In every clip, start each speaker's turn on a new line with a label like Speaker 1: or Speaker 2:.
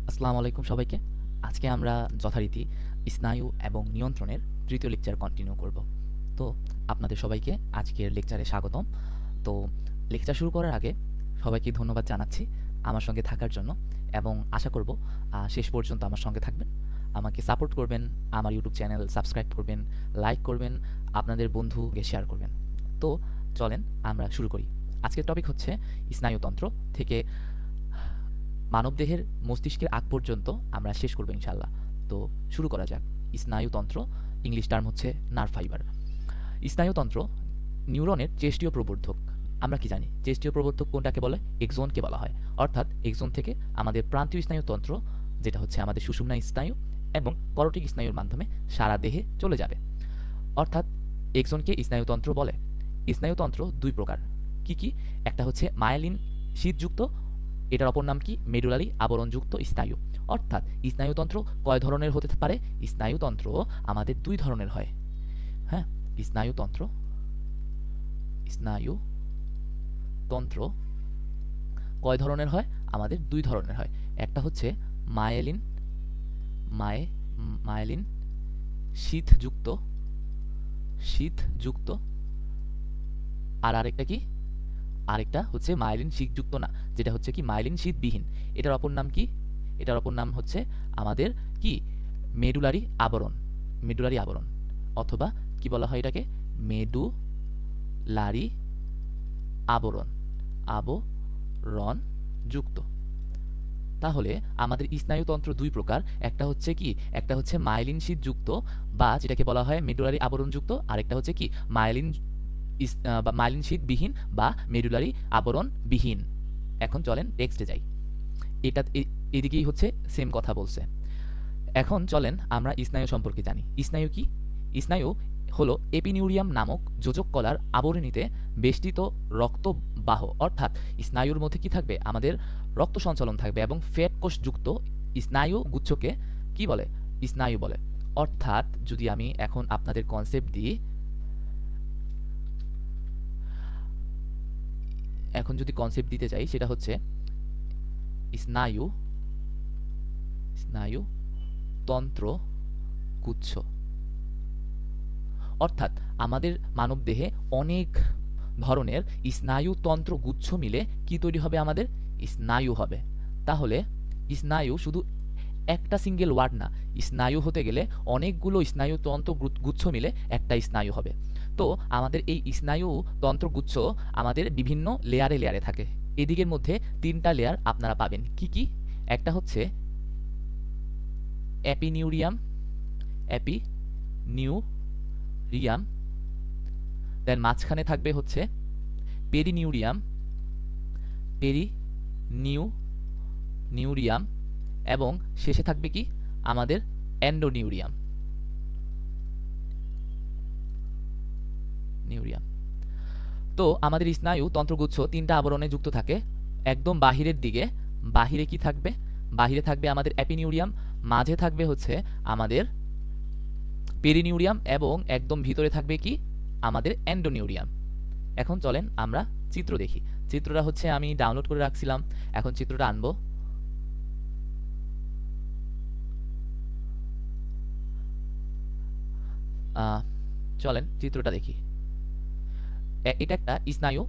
Speaker 1: আসসালামু আলাইকুম সবাইকে। আজকে আমরা যথারীতি স্নায়ু এবং নিয়ন্ত্রণের তৃতীয় লেকচার কন্টিনিউ করব। তো আপনাদের সবাইকে আজকের লেকচারে স্বাগতম। তো লেকচার শুরু করার আগে সবাইকে ধন্যবাদ জানাচ্ছি আমার সঙ্গে থাকার জন্য, এবং আশা করব শেষ পর্যন্ত আমার সঙ্গে থাকবেন, আমাকে সাপোর্ট করবেন, আমার ইউটিউব চ্যানেল সাবস্ক্রাইব করবেন, লাইক করবেন, আপনাদের বন্ধুকে শেয়ার করবেন। তো চলেন আমরা শুরু করি। আজকের টপিক হচ্ছে স্নায়ুতন্ত্র থেকে মানবদেহের মস্তিষ্কের আগ পর্যন্ত আমরা শেষ করবো ইনশাল্লাহ। তো শুরু করা যাক। স্নায়ুতন্ত্র, ইংলিশ টার্ম হচ্ছে নার্ভ ফাইবার। স্নায়ুতন্ত্র নিউরনের চেষ্টীয় প্রবর্ধক। আমরা কি জানি চেষ্টীয় প্রবর্ধক কোনটাকে বলে? এক্সনকে বলা হয়। অর্থাৎ এক্সন থেকে আমাদের প্রান্তীয় স্নায়ুতন্ত্র, যেটা হচ্ছে আমাদের সুষুম্না স্নায়ু এবং করটিক স্নায়ুর মাধ্যমে সারা দেহে চলে যাবে। অর্থাৎ এক্সনকে স্নায়ুতন্ত্র বলে। স্নায়ুতন্ত্র দুই প্রকার। কি কি? একটা হচ্ছে মায়েলিন শীতযুক্ত, এটার অপর নাম কি? মেডুলারি আবরণযুক্ত স্নায়ু। অর্থাৎ স্নায়ুতন্ত্র কয় ধরনের হতে পারে? স্নায়ুতন্ত্র আমাদের দুই ধরনের হয়। হ্যাঁ, স্নায়ুতন্ত্র স্নায়ুতন্ত্র কয় ধরনের হয়? আমাদের দুই ধরনের হয়। একটা হচ্ছে মায়েলিন মায়েলিন শীতযুক্ত শীতযুক্ত আর আরেকটা কি? আরেকটা হচ্ছে মাইলিন শীতযুক্ত না, যেটা হচ্ছে কি মাইলিন শীতবিহীন। এটার অপর নাম কি? এটার অপর নাম হচ্ছে আমাদের কি? মেডুলারি আবরণ। মেডুলারি আবরণ, অথবা কি বলা হয় এটাকে? মেডুলারি আবরণ, আবরণ যুক্ত। তাহলে আমাদের স্নায়ুতন্ত্র দুই প্রকার। একটা হচ্ছে কি? একটা হচ্ছে মাইলিন শীতযুক্ত বা যেটাকে বলা হয় মেডুলারি আবরণযুক্ত, আরেকটা হচ্ছে কি মাইলিন মাইলিন শীতবিহীন বা মেডুলারি আবরণবিহীন। এখন চলেন টেক্সটে যাই। এটা এদিকেই হচ্ছে সেম কথা বলছে। এখন চলেন আমরা স্নায়ু সম্পর্কে জানি। স্নায়ু কি? স্নায়ু হলো এপিনিউরিয়াম নামক যোজক কলার আবরণীতে বেষ্টিত রক্তবাহ। অর্থাৎ স্নায়ুর মধ্যে কি থাকবে? আমাদের রক্ত সঞ্চালন থাকবে এবং ফ্যাট কোষযুক্ত স্নায়ু গুচ্ছকে কি বলে? স্নায়ু বলে। অর্থাৎ যদি আমি এখন আপনাদের কনসেপ্ট দিই, এখন যদি কনসেপ্ট দিতে চাই, সেটা হচ্ছে স্নায়ু তন্ত্র গুচ্ছ। অর্থাৎ আমাদের মানবদেহে অনেক ধরনের স্নায়ুতন্ত্র গুচ্ছ মিলে কি তৈরি হবে? আমাদের স্নায়ু হবে। তাহলে স্নায়ু শুধু একটা সিঙ্গেল ওয়ার্ড না, স্নায়ু হতে গেলে অনেকগুলো স্নায়ুতন্ত্র গুচ্ছ মিলে একটা স্নায়ু হবে। তো আমাদের এই স্নায়ুতন্ত্র গুচ্ছ আমাদের বিভিন্ন লেয়ারে লেয়ারে থাকে। এদিকের মধ্যে তিনটা লেয়ার আপনারা পাবেন। কি কি? একটা হচ্ছে অ্যাপিনিউরিয়াম, দেন মাঝখানে থাকবে হচ্ছে পেরিনিউরিয়াম, পেরিনিউরিয়াম, এবং শেষে থাকবে কি? আমাদের এন্ডোনিউরিয়াম। তো আমাদের স্নায়ু তন্ত্রগুচ্ছ তিনটা আবরণে যুক্ত থাকে। একদম বাহিরের দিকে, বাহিরে কি থাকবে? বাহিরে থাকবে আমাদের অ্যাপিনিউরিয়াম, মাঝে থাকবে হচ্ছে আমাদের পেরিনিউরিয়াম, এবং একদম ভিতরে থাকবে কি? আমাদের এন্ডোনিউরিয়াম। এখন চলেন আমরা চিত্র দেখি। চিত্রটা হচ্ছে আমি ডাউনলোড করে রাখছিলাম, এখন চিত্রটা আনবো। চলেন চিত্রটা দেখি। এটা একটা স্নায়ু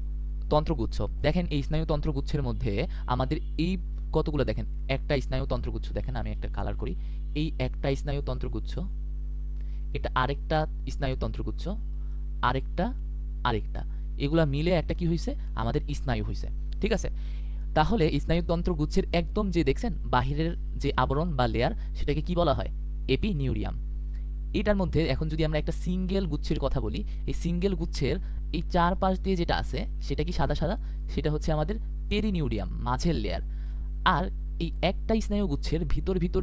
Speaker 1: তন্ত্রগুচ্ছ। দেখেন এই স্নায়ু তন্ত্রগুচ্ছের মধ্যে আমাদের এই কতগুলো দেখেন, একটা স্নায়ু তন্ত্রগুচ্ছ দেখেন, আমি একটা কালার করি। এই একটা স্নায়ু তন্ত্রগুচ্ছ, এটা আরেকটা স্নায়ু তন্ত্রগুচ্ছ, আরেকটা, আরেকটা, এগুলা মিলে একটা কি হয়েছে? আমাদের স্নায়ু হয়েছে। ঠিক আছে? তাহলে স্নায়ুতন্ত্র গুচ্ছের একদম যে দেখছেন বাহিরের যে আবরণ বা লেয়ার, সেটাকে কি বলা হয়? এপিনিউরিয়াম। এটার মধ্যে এখন যদি আমরা একটা সিঙ্গেল গুচ্ছের কথা বলি, এই সিঙ্গেল গুচ্ছের এই চারপাশ দিয়ে যেটা আছে সেটা কি সাদা সাদা? সেটা হচ্ছে আমাদের পেরিনিউরিয়াম, মাঝের লেয়ার। আর এই একটা স্নায়ু গুচ্ছের ভিতর ভিতর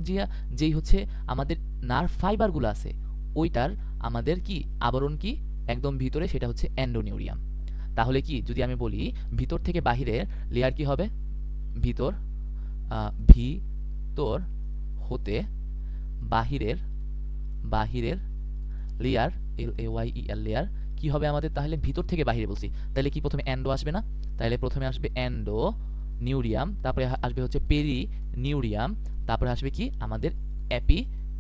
Speaker 1: যেই হচ্ছে আমাদের নার্ভ ফাইবারগুলো আছে, ওইটার আমাদের কি আবরণ কি একদম ভিতরে, সেটা হচ্ছে এন্ডোনিউরিয়াম। তাহলে কি যদি আমি বলি ভিতর থেকে বাহিরের লেয়ার কি হবে? ভিতর ভিতর হতে বাহিরের লেয়ার, LAYER লেয়ার কি হবে আমাদের? তাহলে ভিতর থেকে বাহিরে বলছি, তাহলে কি প্রথমে এন্ডো আসবে না? তাহলে প্রথমে আসবে এন্ডো, নিউরিয়াম, তারপরে আসবে হচ্ছে পেরি নিউরিয়াম, তারপরে আসবে কি আমাদের অ্যাপি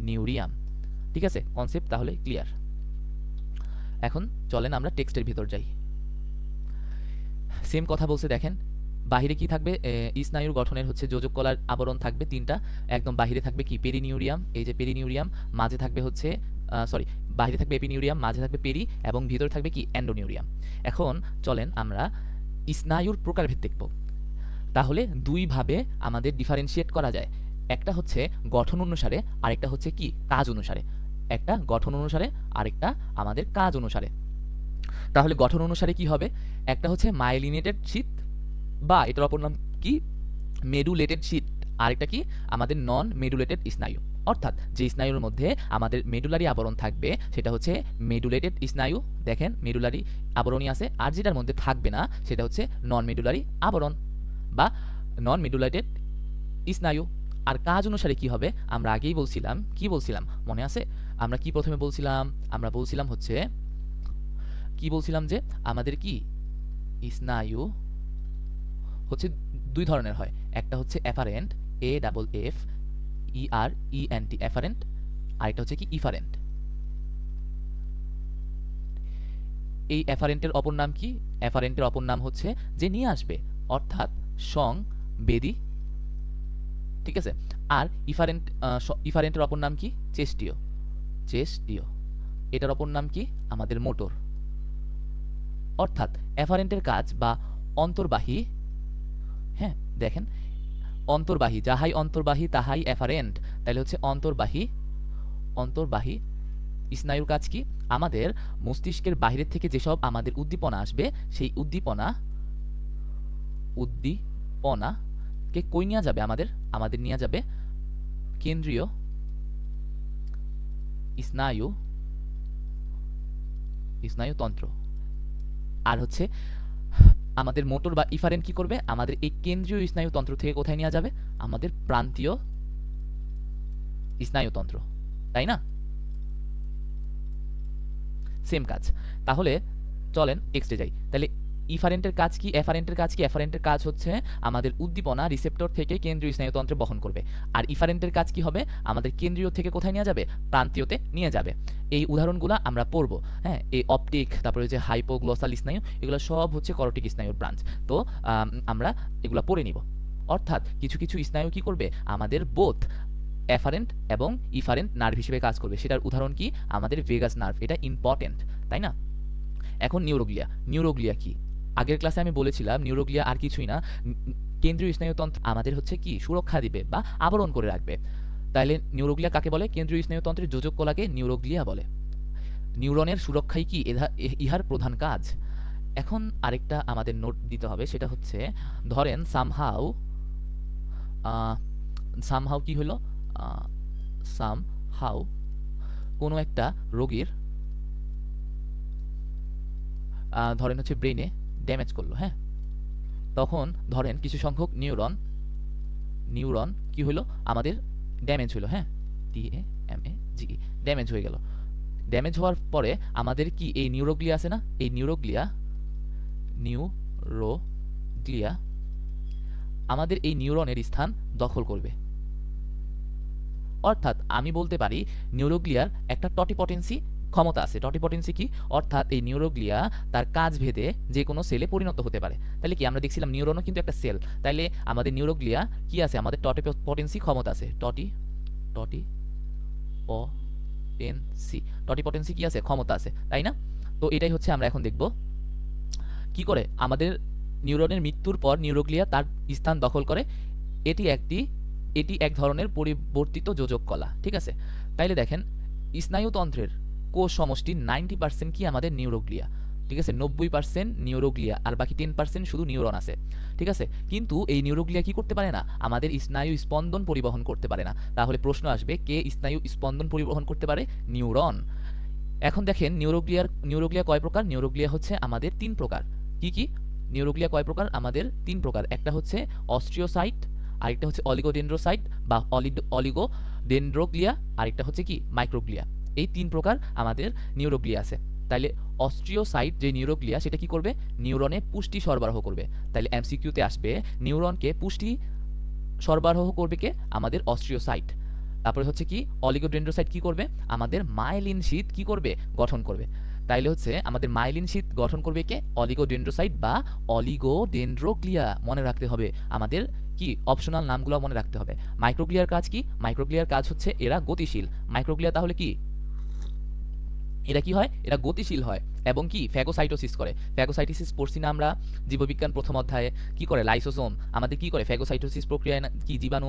Speaker 1: নিউরিয়াম। ঠিক আছে, কনসেপ্ট তাহলে ক্লিয়ার। এখন চলেন আমরা টেক্সটের ভিতর যাই। সেম কথা বলছে দেখেন, বাহিরে কি থাকবে, স্নায়ুর গঠনের হচ্ছে যোজক কলার আবরণ থাকবে তিনটা, একদম বাহিরে থাকবে কি পেরিনিউরিয়াম, এই যে পেরিনিউরিয়াম, মাঝে থাকবে হচ্ছে সরি, বাইরে থাকবে এপিনিউরিয়াম, মাঝে থাকবে পেরি, এবং ভিতরে থাকবে কি এন্ডোনিউরিয়াম। এখন চলেন আমরা স্নায়ুর প্রকারভেদ দেখব। তাহলে দুইভাবে আমাদের ডিফারেন্সিয়েট করা যায়, একটা হচ্ছে গঠন অনুসারে, আরেকটা হচ্ছে কি কাজ অনুসারে। একটা গঠন অনুসারে, আরেকটা আমাদের কাজ অনুসারে। তাহলে গঠন অনুসারে কি হবে, একটা হচ্ছে মাইলিনেটেড শীট, বা এটার অপর নাম কি মেডুলেটেড শীট, আরেকটা কি আমাদের নন মেডুলেটেড স্নায়ু। অর্থাৎ যে স্নায়ুর মধ্যে আমাদের মেডুলারি আবরণ থাকবে সেটা হচ্ছে মেডুলেটেড স্নায়ু, দেখেন মেডুলারি আবরণই আছে, আর যেটার মধ্যে থাকবে না সেটা হচ্ছে নন মেডুলারি আবরণ বা নন মেডুলেটেড স্নায়ু। আর কাজ অনুসারে কি হবে, আমরা আগেই বলছিলাম, কি বলছিলাম মনে আছে, আমরা কি প্রথমে বলছিলাম, আমরা বলছিলাম হচ্ছে কি বলছিলাম যে আমাদের কি স্নায়ু হচ্ছে দুই ধরনের হয়, একটা হচ্ছে অ্যাফারেন্ট AFFERENT অ্যাফারেন্ট, আরেকটা হচ্ছে কি ইফারেন্ট। এই অ্যাফারেন্টের অপর নাম কি, অ্যাফারেন্টের অপর নাম হচ্ছে যে নিয়ে আসবে, অর্থাৎ সংবেদী। ঠিক আছে, আর ইফারেন্টের অপর নাম কি চেষ্টীয়, এটার অপর নাম কি আমাদের মোটর। অর্থাৎ অ্যাফারেন্টের কাজ বা অন্তর্বাহী, হ্যাঁ দেখেন অন্তর্বাহী, যাহাই অন্তর্বাহী তাহাই অ্যাফারেন্ট, তাহলে হচ্ছে অন্তর্বাহী স্নায়ুর কাজ কি, আমাদের মস্তিষ্কের বাহিরের থেকে যেসব আমাদের উদ্দীপনা আসবে সেই উদ্দীপনাকে কই নিয়ে যাবে, আমাদের নিয়ে যাবে কেন্দ্রীয় স্নায়ুতন্ত্র। আর হচ্ছে আমাদের মোটর বা ইফারেন্ট কি করবে, আমাদের এই কেন্দ্রীয় স্নায়ুতন্ত্র থেকে কোথায় নিয়ে যাবে, আমাদের প্রান্তীয় স্নায়ুতন্ত্র, তাই না? সেম কাজ। তাহলে চলেন টেক্সটে যাই। তাহলে ইফারেন্টের কাজ কি, অ্যাফারেন্টের কাজ কি, অ্যাফারেন্টের কাজ হচ্ছে আমাদের উদ্দীপনা রিসেপ্টর থেকে কেন্দ্রীয় স্নায়ুতন্ত্রে বহন করবে, আর ইফারেন্টের কাজ কি হবে, আমাদের কেন্দ্রীয় থেকে কোথায় নিয়ে যাবে, প্রান্তীয়তে নিয়ে যাবে। এই উদাহরণগুলো আমরা পড়ব, হ্যাঁ, এই অপটিক, তারপরে যে হাইপোগ্লসাল স্নায়ু, এগুলো সব হচ্ছে করোটিক স্নায়ুর ব্রাঞ্চ। তো আমরা এগুলো পড়ে নিব। অর্থাৎ কিছু কিছু স্নায়ু কি করবে, আমাদের বোথ অ্যাফারেন্ট এবং ইফারেন্ট নার্ভ হিসেবে কাজ করবে। সেটার উদাহরণ কি, আমাদের ভেগাস নার্ভ, এটা ইম্পর্টেন্ট, তাই না? এখন নিউরোগ্লিয়া কি, আগের ক্লাসে আমি বলেছিলাম নিউরোগ্লিয়া আর কিছুই না, কেন্দ্রীয় স্নায়ুতন্ত্র আমাদের হচ্ছে কি সুরক্ষা দিবে বা আবরণ করে রাখবে। তাহলে নিউরোগ্লিয়া কাকে বলে, কেন্দ্রীয় স্নায়ুতন্ত্রের যোজক কলাকে নিউরোগ্লিয়া বলে। নিউরনের সুরক্ষাই কি ইহার প্রধান কাজ। এখন আরেকটা আমাদের নোট দিতে হবে, সেটা হচ্ছে ধরেন সামহাউ কি হলো, সামহাউ কোনো একটা রোগীর ধরেন হচ্ছে ব্রেনে ড্যামেজ করলো, হ্যাঁ, তখন ধরেন কিছু সংখ্যক নিউরন কি হলো, আমাদের ড্যামেজ হলো, হ্যাঁ, DAMAGE ড্যামেজ হয়ে গেল। ড্যামেজ হওয়ার পরে আমাদের কি এই নিউরোগ্লিয়া আছে না, এই নিউরোগ্লিয়া আমাদের এই নিউরনের স্থান দখল করবে। অর্থাৎ আমি বলতে পারি নিউরোগ্লিয়ার একটা টটিপটেন্সি ক্ষমতা আছে। টটিপটেন্সি কি, অর্থাৎ এই নিউরোগ্লিয়া তার কাজ ভেদে যে কোনো সেলে পরিণত হতে পারে। তাহলে কি আমরা দেখছিলাম নিউরনও কিন্তু একটা সেল, তাইলে আমাদের নিউরোগ্লিয়া কি আছে, আমাদের টটিপটেন্সি ক্ষমতা আছে, টটিপটেন্সি কি আছে, ক্ষমতা আছে, তাই না? তো এটাই হচ্ছে আমরা এখন দেখব কি করে আমাদের নিউরনের মৃত্যুর পর নিউরোগ্লিয়া তার স্থান দখল করে। এটি এক ধরনের পরিবর্তিত যোজক কলা, ঠিক আছে? তাইলে দেখেন স্নায়ুতন্ত্রের কোষ সমষ্টি 90% কি আমাদের নিউরোগ্লিয়া, ঠিক আছে, 90% নিউরোগ্লিয়া, আর বাকি 10% শুধু নিউরন আছে, ঠিক আছে? কিন্তু এই নিউরোগ্লিয়া কি করতে পারে না, আমাদের স্নায়ু স্পন্দন পরিবহন করতে পারে না। তাহলে প্রশ্ন আসবে, কে স্নায়ু স্পন্দন পরিবহন করতে পারে? নিউরন। এখন দেখেন নিউরোগ্লিয়া কয় প্রকার, নিউরোগ্লিয়া হচ্ছে আমাদের 3 প্রকার। কি কি নিউরোগ্লিয়া কয় প্রকার, আমাদের 3 প্রকার। একটা হচ্ছে অস্ট্রিওসাইট, আরেকটা হচ্ছে অলিগোডেন্ড্রোসাইট বা অলিগোডেন্ড্রোগ্লিয়া, আরেকটা হচ্ছে কি মাইক্রোগ্লিয়া। এই 3 প্রকার আমাদের নিউরোগ্লিয়া আছে। তাইলে অস্ট্রিওসাইট যে নিউরোগ্লিয়া সেটা কি করবে, নিউরনে পুষ্টি সরবরাহ করবে। তাইলে এমসিকিউতে আসবে নিউরনকে পুষ্টি সরবরাহ করবে কে, আমাদের অস্ট্রিওসাইট। তারপরে হচ্ছে কি অলিগোডেন্ড্রোসাইট কি করবে, আমাদের মাইলিন শীট কি করবে, গঠন করবে। তাইলে হচ্ছে আমাদের মাইলিন শীট গঠন করবে কে, অলিগোডেন্ড্রোসাইট বা অলিগোডেন্ড্রোগ্লিয়া। মনে রাখতে হবে আমাদের কি অপশনাল নামগুলো মনে রাখতে হবে। মাইক্রোগ্লিয়ার কাজ কি, মাইক্রোগ্লিয়ার কাজ হচ্ছে এরা গতিশীল। মাইক্রোগ্লিয়া তাহলে কি, এরা কি হয়, এরা গতিশীল হয় এবং কি ফ্যাগোসাইটোসিস করে। ফ্যাগোসাইটোসিস পড়ছি না আমরা জীববিজ্ঞান প্রথম অধ্যায়ে, কি করে লাইসোসোম আমাদের কি করে ফ্যাগোসাইটোসিস প্রক্রিয়ায় কি জীবাণু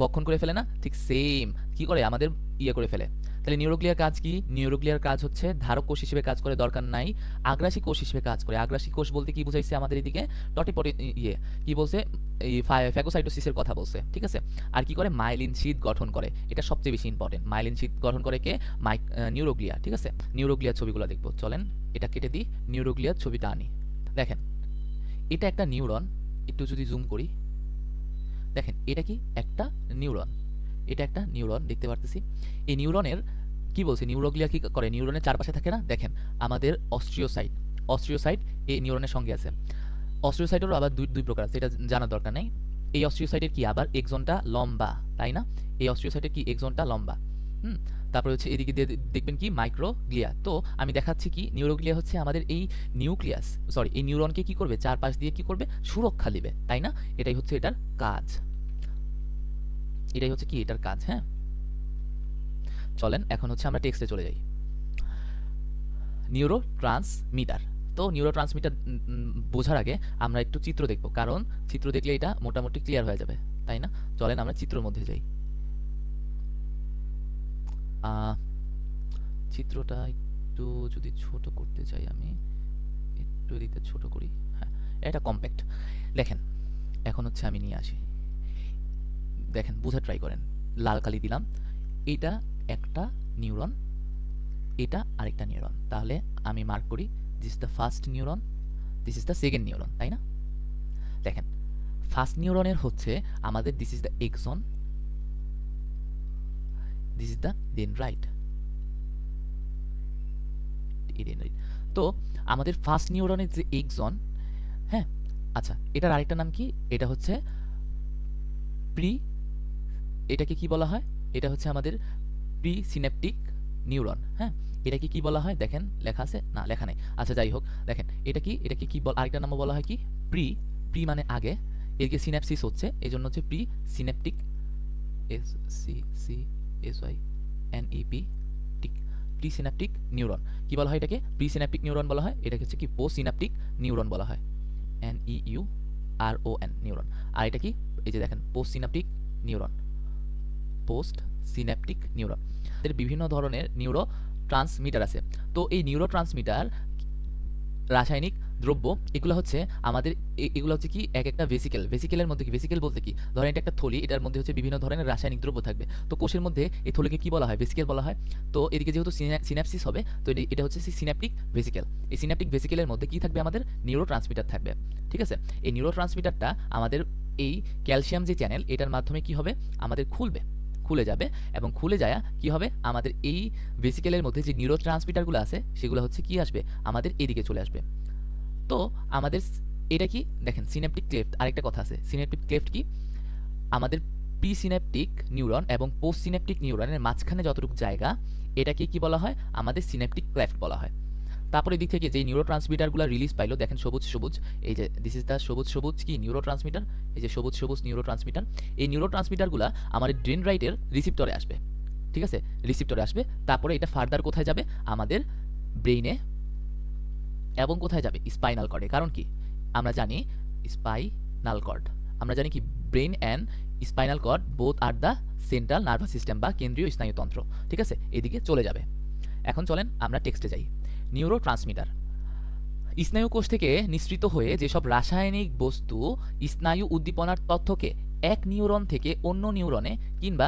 Speaker 1: ভক্ষণ করে ফেলে না, ঠিক সেম কি করে আমাদের ইয়ে করে ফেলে। তাহলে নিউরোগ্লিয়ার কাজ কি, নিউরোগ্লিয়ার কাজ হচ্ছে ধারক কোষ হিসেবে কাজ করে, দরকার নাই, আগ্রাসী কোষ হিসেবে কাজ করে। আগ্রাসী কোষ বলতে কি বুঝাইছে আমাদের এদিকে, টটিপটি ইয়ে কি বলছে, এই ফ্যাগোসাইটোসিসের কথা বলছে, ঠিক আছে। আর কি করে, মাইলিন শীট গঠন করে, এটা সবচেয়ে বেশি ইম্পর্টেন্ট। মাইলিন শীট গঠন করে কে, নিউরোগ্লিয়া, ঠিক আছে। নিউরোগ্লিয়ার ছবিগুলো দেখবো, চলেন এটা কেটে দিই, নিউরোগ্লিয়ার ছবিটা আনি। দেখেন এটা একটা নিউরন, একটু যদি জুম করি, দেখেন এটা কি একটা নিউরন, এটা একটা নিউরন দেখতে পারতেছি। এই নিউরনের কি বলছে, নিউরোগ্লিয়া কি করে, নিউরনের চারপাশে থাকে না, দেখেন আমাদের অস্ট্রিওসাইট, অস্ট্রিওসাইট এই নিউরনের সঙ্গে আছে। অস্ট্রিওসাইটেরও আবার দুই প্রকার আছে, এটা জানার দরকার নেই। এই অস্ট্রিওসাইটের কি আবার এক্সনটা লম্বা, তাই না, এই অস্ট্রিওসাইটের কি এক্সনটা লম্বা। তারপরে হচ্ছে এদিকে দেখবেন কি মাইক্রোগ্লিয়া। তো আমি দেখাচ্ছি কি নিউরোগ্লিয়া হচ্ছে আমাদের এই নিউক্লিয়াস, সরি এই নিউরনকে কি করবে, চারপাশ দিয়ে কি করবে, সুরক্ষা দিবে, তাই না, এটাই হচ্ছে এটার কাজ, এটাই হচ্ছে কি এটার কাজ। হ্যাঁ চলেন এখন হচ্ছে আমরা টেক্সটে চলে যাই। নিউরো ট্রান্সমিটার, তো নিউরো ট্রান্সমিটার বোঝার আগে আমরা একটু চিত্র দেখব, কারণ চিত্র দেখলে এটা মোটামুটি ক্লিয়ার হয়ে যাবে, তাই না। চলেন আমরা চিত্রের মধ্যে যাই। চিত্রটা একটু যদি ছোট করতে চাই, আমি একটু দিতে ছোট করি, হ্যাঁ এটা কম্প্যাক্ট। দেখেন এখন হচ্ছে আমি নিয়ে আসি, দেখেন বোঝা ট্রাই করেন, লাল কালি দিলাম, এটা একটা নিউরন, এটা আরেকটা নিউরন। তাহলে আমি মার্ক করি, this is the first neuron, this is the second neuron, তাই না। দেখেন ফার্স্ট নিউরনের হচ্ছে আমাদের this is the axon, this is the dendrite. তো আমাদের ফার্স্ট নিউরনের যে এক্সন, হ্যাঁ আচ্ছা এটার আরেকটা নাম কি, এটা হচ্ছে প্রি, এটাকে কি বলা হয়, এটা হচ্ছে আমাদের প্রি সিন্যাপটিক নিউরন। হ্যাঁ এটাকে কি বলা হয়, দেখেন লেখা আছে না, লেখা নেই, আচ্ছা যাই হোক। দেখেন এটাকে কি আরেকটা নাম বলা হয় কি, প্রি, প্রি মানে আগে, এদিকে সিন্যাপসিস হচ্ছে, এই জন্য হচ্ছে presynaptic, S C C S Y N E P tic, presynaptic neuron. কি বলা হয় এটাকে, প্রি সিন্যাপটিক নিউরন বলা হয়, এটাকে হচ্ছে কি পোস্ট সিন্যাপটিক নিউরন বলা হয়, N E U R O N neuron. আর এটা কি, এই যে দেখেন post synaptic neuron, post synaptic neuron. এর বিভিন্ন ধরনের নিউরো ট্রান্সমিটার আছে। তো এই নিউরো ট্রান্সমিটার রাসায়নিক দ্রব্য, এগুলো হচ্ছে আমাদের এগুলো হচ্ছে কি এক একটা ভেসিকেল, ভেসিকেলের মধ্যে কি, ভেসিকেল বলতে কি, ধরেন এটা একটা থলি, এটার মধ্যে হচ্ছে বিভিন্ন ধরনের রাসায়নিক দ্রব্য থাকবে। তো কোষের মধ্যে এই থলিকে কি বলা হয়, ভেসিকেল বলা হয়। তো এদিকে যেহেতু সিন্যাপসিস হবে, তো এটা হচ্ছে সিন্যাপটিক ভেসিকেল। এই সিন্যাপটিক ভেসিকেলের মধ্যে কি থাকবে, আমাদের নিউরো ট্রান্সমিটার থাকবে, ঠিক আছে। এই নিউরো ট্রান্সমিটারটা আমাদের এই ক্যালসিয়াম যে চ্যানেল, এটার মাধ্যমে কি হবে, আমাদের খুলে যাবে, এবং খুলে যায় কি হবে, আমাদের এই ভেসিকেলের মধ্যে যে নিউরো ট্রান্সমিটারগুলো আছে সেগুলো হচ্ছে কি আসবে, আমাদের এদিকে চলে আসবে। তো আমাদের এটা কি, দেখেন সিন্যাপটিক ক্লেফট, আরেকটা কথা আছে, সিন্যাপটিক ক্লেফট কি, আমাদের প্রি সিন্যাপটিক নিউরন এবং পোস্ট সিন্যাপটিক নিউরনের মাঝখানে যতটুকু জায়গা, এটাকে কি বলা হয়, আমাদের সিন্যাপটিক ক্লেফট বলা হয়। তারপরে দিক থেকে যে নিউরো ট্রান্সমিটারগুলো রিলিজ পাইলো, দেখেন সবুজ সবুজ, এই যে দিস ইজ দ্য সবুজ সবুজ কি নিউরো ট্রান্সমিটার, এই যে সবুজ সবুজ নিউরো ট্রান্সমিটার। এই নিউরো ট্রান্সমিটারগুলো আমাদের ডেনড্রাইটের রিসিপ্টরে আসবে, ঠিক আছে, রিসিপ্টরে আসবে। তারপরে এটা ফার্দার কোথায় যাবে, আমাদের ব্রেইনে, এবং কোথায় যাবে, স্পাইনাল কর্ডে। কারণ কি, আমরা জানি স্পাইনাল কর্ড, আমরা জানি কি brain and spinal cord both are the central nervous system বা কেন্দ্রীয় স্নায়ুতন্ত্র, ঠিক আছে, এদিকে চলে যাবে। এখন চলেন আমরা টেক্সটে যাই। নিউরো ট্রান্সমিটার, স্নায়ু কোষ থেকে নিঃসৃত হয়ে যেসব রাসায়নিক বস্তু স্নায়ু উদ্দীপনার তথ্যকে এক নিউরন থেকে অন্য নিউরনে কিংবা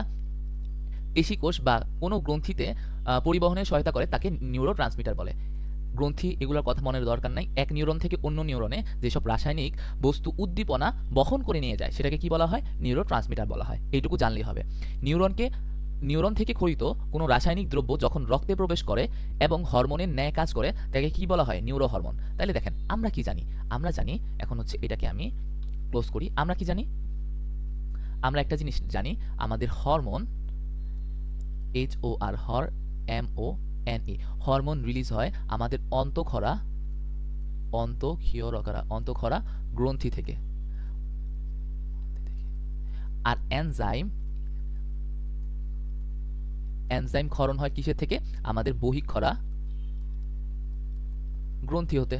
Speaker 1: পেশিকোষ বা কোনো গ্রন্থিতে পরিবহনে সহায়তা করে তাকে নিউরো ট্রান্সমিটার বলে। গ্রন্থি এগুলোর কথা মনের দরকার নাই, এক নিউরন থেকে অন্য নিউরনে যেসব রাসায়নিক বস্তু উদ্দীপনা বহন করে নিয়ে যায় সেটাকে কি বলা হয়, নিউরো ট্রান্সমিটার বলা হয়। এইটুকু জানলেই হবে। নিউরনকে নিউরন থেকে ক্ষরিত কোনো রাসায়নিক দ্রব্য যখন রক্তে প্রবেশ করে এবং হরমোনের ন্যায় কাজ করে তাকে কি বলা হয়? Neuro hormone. তাহলে দেখেন আমরা কি জানি? আমরা জানি এখন হচ্ছে এটাকে আমি ক্লোজ করি। আমরা কি জানি? আমরা একটা জিনিস জানি, আমাদের হরমোন HOR হর MONE হরমোন রিলিজ হয় আমাদের অন্তঃক্ষরা গ্রন্থি থেকে। আর এনজাইম ক্ষরণ হয় কিসের থেকে? আমাদের বহিঃক্ষরা গ্রন্থি হতে।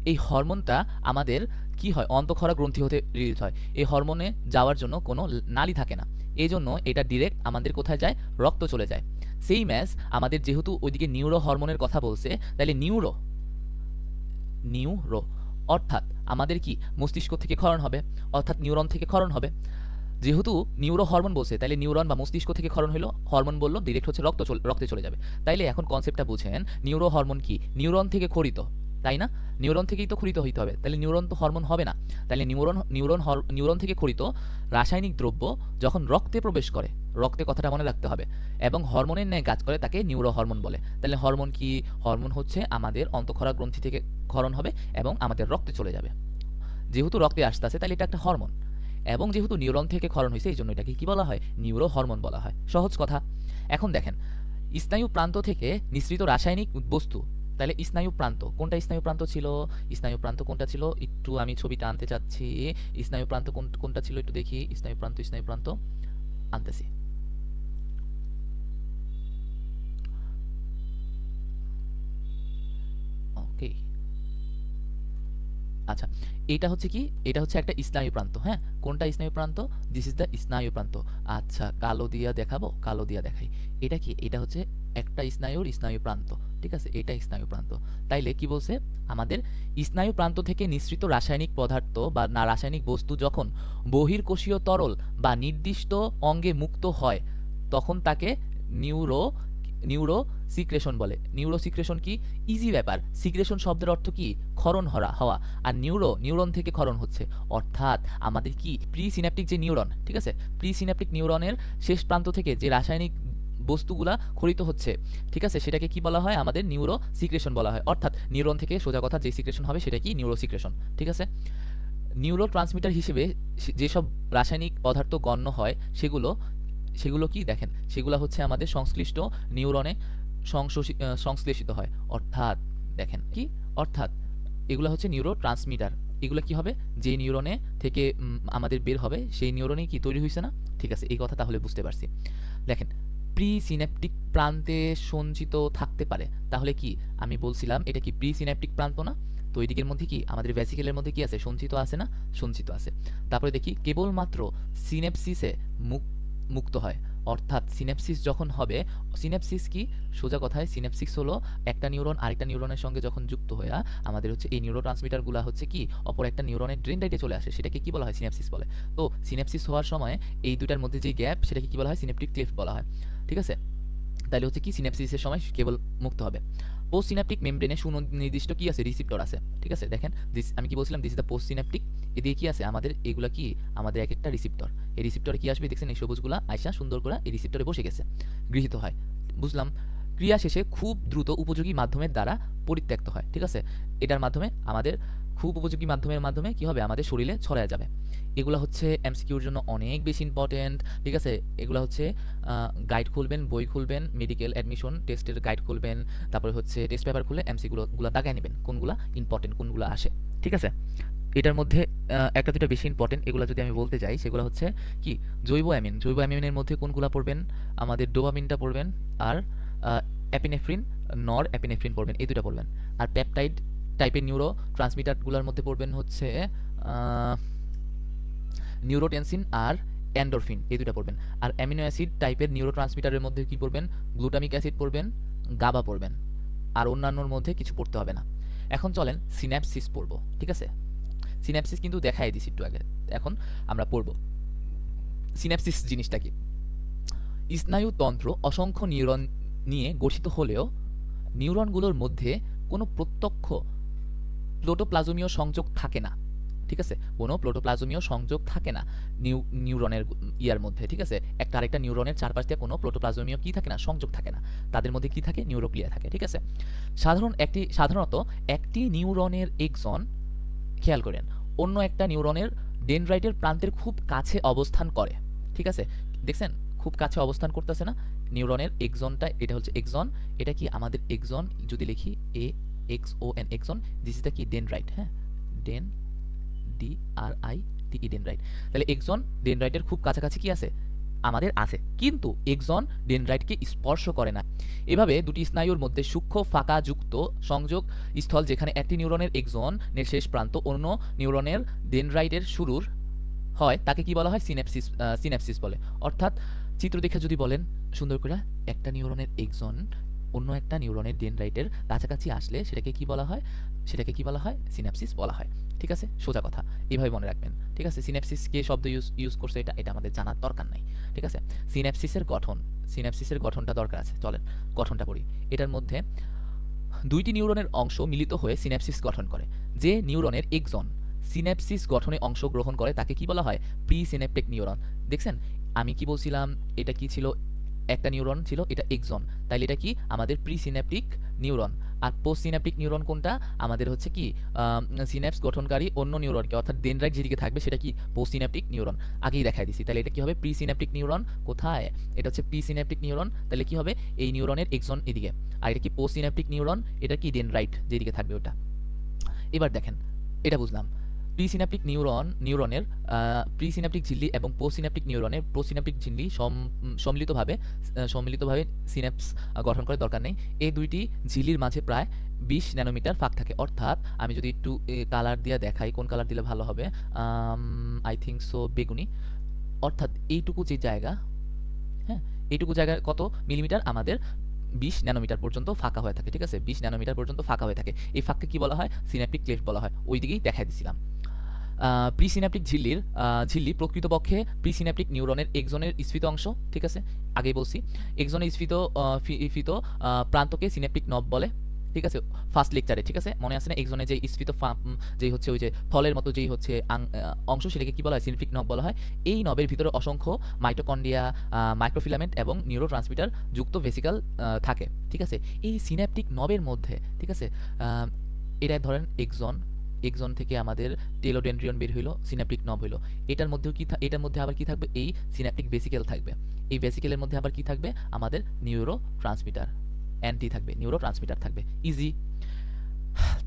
Speaker 1: এই হরমোনটা আমাদের কি হয়? অন্তঃক্ষরা গ্রন্থি হতে রিলিজ হয়। এই হরমোনে যাওয়ার জন্য কোনো নালী থাকে না, এই জন্য এটা ডিরেক্ট আমাদের কোথায় যায়? রক্ত চলে যায়। সেই ম্যাচ আমাদের যেহেতু ওইদিকে নিউরো হরমোনের কথা বলছে, তাহলে নিউরো অর্থাৎ আমাদের কি মস্তিষ্ক থেকে ক্ষরণ হবে, অর্থাৎ নিউরন থেকে ক্ষরণ হবে। যেহেতু নিউরো হরমোন বলছে, তাহলে নিউরন বা মস্তিষ্ক থেকে ক্ষরণ হলো, হরমোন বললো ডিরেক্ট হচ্ছে রক্তে চলে যাবে। তাইলে এখন কনসেপ্টটা বুঝেন, নিউরো হরমোন কি? নিউরন থেকে ক্ষরিত, তাই না? নিউরন থেকেই তো ক্ষরিত হইতে হবে, তাহলে নিউরন তো হরমোন হবে না। তাহলে নিউরন থেকে ক্ষরিত রাসায়নিক দ্রব্য যখন রক্তে প্রবেশ করে, রক্তে কথাটা মনে রাখতে হবে, এবং হরমোনের ন্যায় কাজ করে, তাকে নিউরো হরমোন বলে। তাহলে হরমোন কি? হরমোন হচ্ছে আমাদের অন্তঃক্ষরা গ্রন্থি থেকে ক্ষরণ হবে এবং আমাদের রক্তে চলে যাবে। যেহেতু রক্তে আসতেছে, তাহলে এটা একটা হরমোন, এবং যেহেতু নিউরন থেকে ক্ষরণ হয়েছে, এই জন্য এটাকে কি বলা হয়? নিউরো হরমোন বলা হয়। সহজ কথা। এখন দেখেন, স্নায়ু প্রান্ত থেকে নিঃসৃত রাসায়নিক বস্তু, তাহলে স্নায়ু প্রান্ত কোনটা? স্নায়ু প্রান্ত ছিল, স্নায়ু প্রান্ত কোনটা ছিল? একটু আমি ছবিটা আনতে চাচ্ছি। স্নায়ু প্রান্ত কোনটা ছিল একটু দেখি। স্নায়ু প্রান্ত আনতেছি। ওকে, আচ্ছা, এটা হচ্ছে কি? এটা হচ্ছে একটা স্নায়ু প্রান্ত। হ্যাঁ, কোনটা স্নায়ু প্রান্ত? দিস ইজ দ্য স্নায়ু প্রান্ত। আচ্ছা, কালো দিয়া দেখাবো, কালো দিয়া দেখাই। এটা কি? এটা হচ্ছে একটা স্নায়ু প্রান্ত। ঠিক আছে, এটা স্নায়ু প্রান্ত। তাইলে কি বলছে? আমাদের স্নায়ু প্রান্ত থেকে নিঃসৃত রাসায়নিক পদার্থ বা রাসায়নিক বস্তু যখন বহির্কোষীয় তরল বা নির্দিষ্ট অঙ্গে মুক্ত হয়, তখন তাকে নিউরো সিক্রেশন বলে। নিউরো সিক্রেশন কি? ইজি ব্যাপার। সিক্রেশন শব্দের অর্থ কি? ক্ষরণ হওয়া। আর নিউরন থেকে ক্ষরণ হচ্ছে, অর্থাৎ আমাদের কি প্রি সিন্যাপটিক যে নিউরন, ঠিক আছে, প্রি সিন্যাপটিক নিউরনের শেষ প্রান্ত থেকে যে রাসায়নিক বস্তুগুলা ক্ষরিত হচ্ছে, ঠিক আছে, সেটাকে কি বলা হয়? আমাদের নিউরো সিক্রেশন বলা হয়। অর্থাৎ নিউরন থেকে সোজা কথা যে সিক্রেশন হবে সেটা কি? Neuro secretion. ঠিক আছে, নিউরো ট্রান্সমিটার হিসেবে যেসব রাসায়নিক পদার্থ গণ্য হয়, সেগুলো কি? দেখেন, সেগুলো হচ্ছে আমাদের সংশ্লিষ্ট নিউরনে সংশ্লেষিত হয়। অর্থাৎ দেখেন কি? অর্থাৎ এগুলো হচ্ছে নিউরো ট্রান্সমিটার। এগুলো কি হবে? যে নিউরনে থেকে আমাদের বের হবে, সেই নিউরনে কি তৈরি হয়েছে না? ঠিক আছে, এই কথা তাহলে বুঝতে পারছি। দেখেন, প্রি সিন্যাপটিক প্রান্তে সঞ্চিত থাকতে পারে। তাহলে কি আমি বলছিলাম? এটা কি প্রি সিন্যাপটিক প্রান্ত না? তো এই দিকের মধ্যে কি আমাদের ভেসিকেলের মধ্যে কি আছে? সঞ্চিত আছে না? সঞ্চিত আছে। তারপরে দেখি, কেবলমাত্র সিনেপসিসে মুক্ত হয়। অর্থাৎ সিনেপসিস যখন হবে, সিনেপসিস কি? সোজা কথায় সিনেপসিস হলো একটা নিউরন আরেকটা নিউরনের সঙ্গে যখন যুক্ত হয়ে আমাদের হচ্ছে এই নিউরো ট্রান্সমিটারগুলো হচ্ছে কি অপর একটা নিউরনের ডেন্ড্রাইটে চলে আসে, সেটাকে কি বলা হয়? সিনেপসিস বলে। তো সিনেপসিস হওয়ার সময় এই দুটার মধ্যে যে গ্যাপ, সেটাকে কি বলা হয়? সিনেপটিক ক্লিফট বলা হয়। ঠিক আছে, তাহলে হচ্ছে কি সিনেপসিসের সময় কেবল মুক্ত হবে। পোস্ট সিনাপটিক মেমব্রেনে সুনির্দিষ্ট কি আছে? রিসিপ্টর আছে। ঠিক আছে, দেখেন আমি কি বলছিলাম? This is the post synaptic. এদিকে কি আছে আমাদের? এগুলা কি আমাদের এক একটা রিসিপ্টর। এই রিসিপ্টরে কি আসবে? দেখছেন এই সবুজগুলা আয়সা সুন্দর করে এই রিসিপ্টরে বসে গেছে, গৃহীত হয়। বুঝলাম। ক্রিয়া শেষে খুব দ্রুত উপযোগী মাধ্যমের দ্বারা পরিত্যক্ত হয়। ঠিক আছে, এটার মাধ্যমে আমাদের খুব উপযোগী মাধ্যমের মাধ্যমে কি হবে? আমাদের শরীরে ছড়ায় যাবে। এগুলো হচ্ছে এমসিকিউর জন্য অনেক বেশি ইম্পর্টেন্ট। ঠিক আছে, এগুলো হচ্ছে গাইড খুলবেন, বই খুলবেন, মেডিকেল অ্যাডমিশন টেস্টের গাইড খুলবেন, তারপরে হচ্ছে টেস্ট পেপার খুলে এমসিকিউগুলো দাগায় নেবেন, কোনগুলা ইম্পর্টেন্ট, কোনগুলো আসে। ঠিক আছে, এটার মধ্যে একটা দুটো বেশি ইম্পর্টেন্ট, এগুলো যদি আমি বলতে যাই, সেগুলো হচ্ছে কি? জৈব অ্যামিনের মধ্যে কোনগুলো পড়বেন? আমাদের ডোপামিনটা পড়বেন, আর অ্যাপিনেফ্রিন, নর অ্যাপিনেফ্রিন পড়বেন, এই দুটো পড়বেন। আর পেপটাইড টাইপের নিউরো ট্রান্সমিটারগুলোর মধ্যে পড়বেন হচ্ছে নিউরোটেনসিন আর এন্ডোরফিন, এই দুটো পড়বেন। আর অ্যামিনো অ্যাসিড টাইপের নিউরো ট্রান্সমিটারের মধ্যে কি পড়বেন? গ্লুটামিক অ্যাসিড পড়বেন, গাবা পড়বেন, আর অন্যান্যর মধ্যে কিছু পড়তে হবে না। এখন চলেন সিন্যাপসিস পড়ব। ঠিক আছে, সিন্যাপসিস কিন্তু দেখাই দিছি একটু আগে, এখন আমরা পড়ব সিন্যাপসিস জিনিসটা কি। স্নায়ুতন্ত্র অসংখ্য নিউরন নিয়ে গঠিত হলেও নিউরনগুলোর মধ্যে কোনো প্রত্যক্ষ প্লোটোপ্লাজমীয় সংযোগ থাকে না। ঠিক আছে, কোনো প্রোটোপ্লাজমীয় সংযোগ থাকে না নিউরনের ইয়ার মধ্যে, ঠিক আছে, একটা আরেকটা নিউরনের চারপাশ দিয়ে কোনো প্রোটোপ্লাজমীয় কি থাকে না, সংযোগ থাকে না, তাদের মধ্যে কি থাকে, নিউরোক্লিয়া থাকে, ঠিক আছে। সাধারণত একটি নিউরনের এক্সন, খেয়াল করেন, অন্য একটা নিউরনের ডেনড্রাইটের প্রান্তের খুব কাছে অবস্থান করে, ঠিক আছে, দেখছেন খুব কাছে অবস্থান করতেছে না নিউরনের এক্সনটা, এটা হচ্ছে এক্সন, এটা কি আমাদের এক্সন, যদি লিখি AXON axon, this is the কি ডেনড্রাইট, হ্যাঁ, DRITE ডেনড্রাইট। তাহলে এক্সন ডেনড্রাইটের খুব কাছাকাছি কি আছে, আমাদের আছে, কিন্তু এক্সন ডেনড্রাইটকে স্পর্শ করে না। এভাবে দুটি স্নায়ুর মধ্যে সূক্ষ্ম ফাঁকা যুক্ত সংযোগ স্থল, যেখানে একটি নিউরনের এক্সনের শেষ প্রান্ত অন্য নিউরনের ডেনড্রাইটের শুরুর হয়, তাকে কি বলা হয়, সিন্যাপসিস বলে। অর্থাৎ চিত্র দেখে যদি বলেন সুন্দর করে, একটা নিউরনের এক্সন অন্য একটা নিউরনের ডেনড্রাইটের কাছাকাছি আসলে সেটাকে কি বলা হয়, সিন্যাপসিস বলা হয়, ঠিক আছে, সোজা কথা, এইভাবে মনে রাখবেন, ঠিক আছে। সিন্যাপসিস কে শব্দ ইউজ করছে, এটা আমাদের জানার দরকার নাই, ঠিক আছে। সিন্যাপসিসের গঠনটা দরকার আছে, চলেন গঠনটা পড়ি। এটার মধ্যে দুইটি নিউরনের অংশ মিলিত হয়ে সিন্যাপসিস গঠন করে। যে নিউরনের এক্সন সিন্যাপসিস গঠনে অংশগ্রহণ করে তাকে কি বলা হয়, প্রি সিন্যাপটিক নিউরন। দেখছেন আমি কি বলছিলাম, এটা কি ছিল, একটা নিউরন ছিল, এটা এক্সন, তাইলে এটা কি আমাদের প্রি সিন্যাপটিক নিউরন। আর পোস্ট সিন্যাপটিক নিউরন কোনটা, আমাদের হচ্ছে কি সিন্যাপস গঠনকারী অন্য নিউরনকে, অর্থাৎ ডেনড্রাইট যেদিকে থাকবে সেটা কি পোস্ট সিন্যাপটিক নিউরন, আগেই দেখাই দিছি। তাহলে এটা কি হবে, প্রি সিন্যাপটিক নিউরন, কোথায়, এটা হচ্ছে প্রি সিন্যাপটিক নিউরন, তাহলে কি হবে, এই নিউরনের এক্সন এদিকে, আর এটা কি পোস্ট সিন্যাপটিক নিউরন, এটা কি ডেনড্রাইট যেদিকে থাকবে ওটা। এবার দেখেন, এটা বুঝলাম, প্রিসিন্যাপটিক নিউরনের প্রিসিন্যাপটিক ঝিল্লি এবং পোস্টসিন্যাপটিক নিউরনের প্রোসিন্যাপটিক ঝিল্লি সম্মিলিতভাবে সিন্যাপস গঠন করে, দরকার নেই। এই দুইটি ঝিল্লির মাঝে প্রায় 20 ন্যানোমিটার ফাঁক থাকে। অর্থাৎ আমি যদি একটু কালার দিয়ে দেখাই, কোন কালার দিলে ভালো হবে, আই থিঙ্ক সো বেগুনি। অর্থাৎ এইটুকু যে জায়গা, হ্যাঁ, এইটুকু জায়গায় কত মিলিমিটার, আমাদের 20 ন্যানোমিটার পর্যন্ত ফাঁকা হয়ে থাকে, ঠিক আছে, 20 ন্যানোমিটার পর্যন্ত ফাঁকা হয়ে থাকে। এই ফাঁককে কি বলা হয়, সিন্যাপটিক ক্লেফট বলা হয়, ওই দিকেই দেখাই দিছিলাম। প্রিসিন্যাপটিক ঝিল্লি প্রকৃতপক্ষে প্রিসিন্যাপটিক নিউরনের এক্সনের স্ফীত অংশ, ঠিক আছে, আগেই বলছি, এক্সনের স্ফীত প্রান্তকে সিন্যাপটিক নব বলে, ঠিক আছে, ফার্স্ট লেকচারে, ঠিক আছে, মনে আছে না, এক্সনের যে স্ফীত যেই হচ্ছে ওই যে ফলের মতো যেই হচ্ছে অংশ, সেটাকে কি বলা হয়, সিন্যাপটিক নব বলা হয়। এই নবের ভিতরে অসংখ্য মাইটোকন্ড্রিয়া, মাইক্রোফিলামেন্ট এবং নিউরো ট্রান্সমিটার যুক্ত ভেসিকল থাকে, ঠিক আছে। এই সিন্যাপটিক নবের মধ্যে, ঠিক আছে, এটা ধরেন এক্সন থেকে আমাদের টেলোডেনড্রিয়ন বের হইলো, সিন্যাপটিক নব হইলো, এটার মধ্যে আবার কি থাকবে, এই সিন্যাপটিক ভেসিকেল থাকবে। এই ভেসিকেলের মধ্যে আবার কি থাকবে, আমাদের নিউরো ট্রান্সমিটার থাকবে, নিউরো ট্রান্সমিটার থাকবে, ইজি।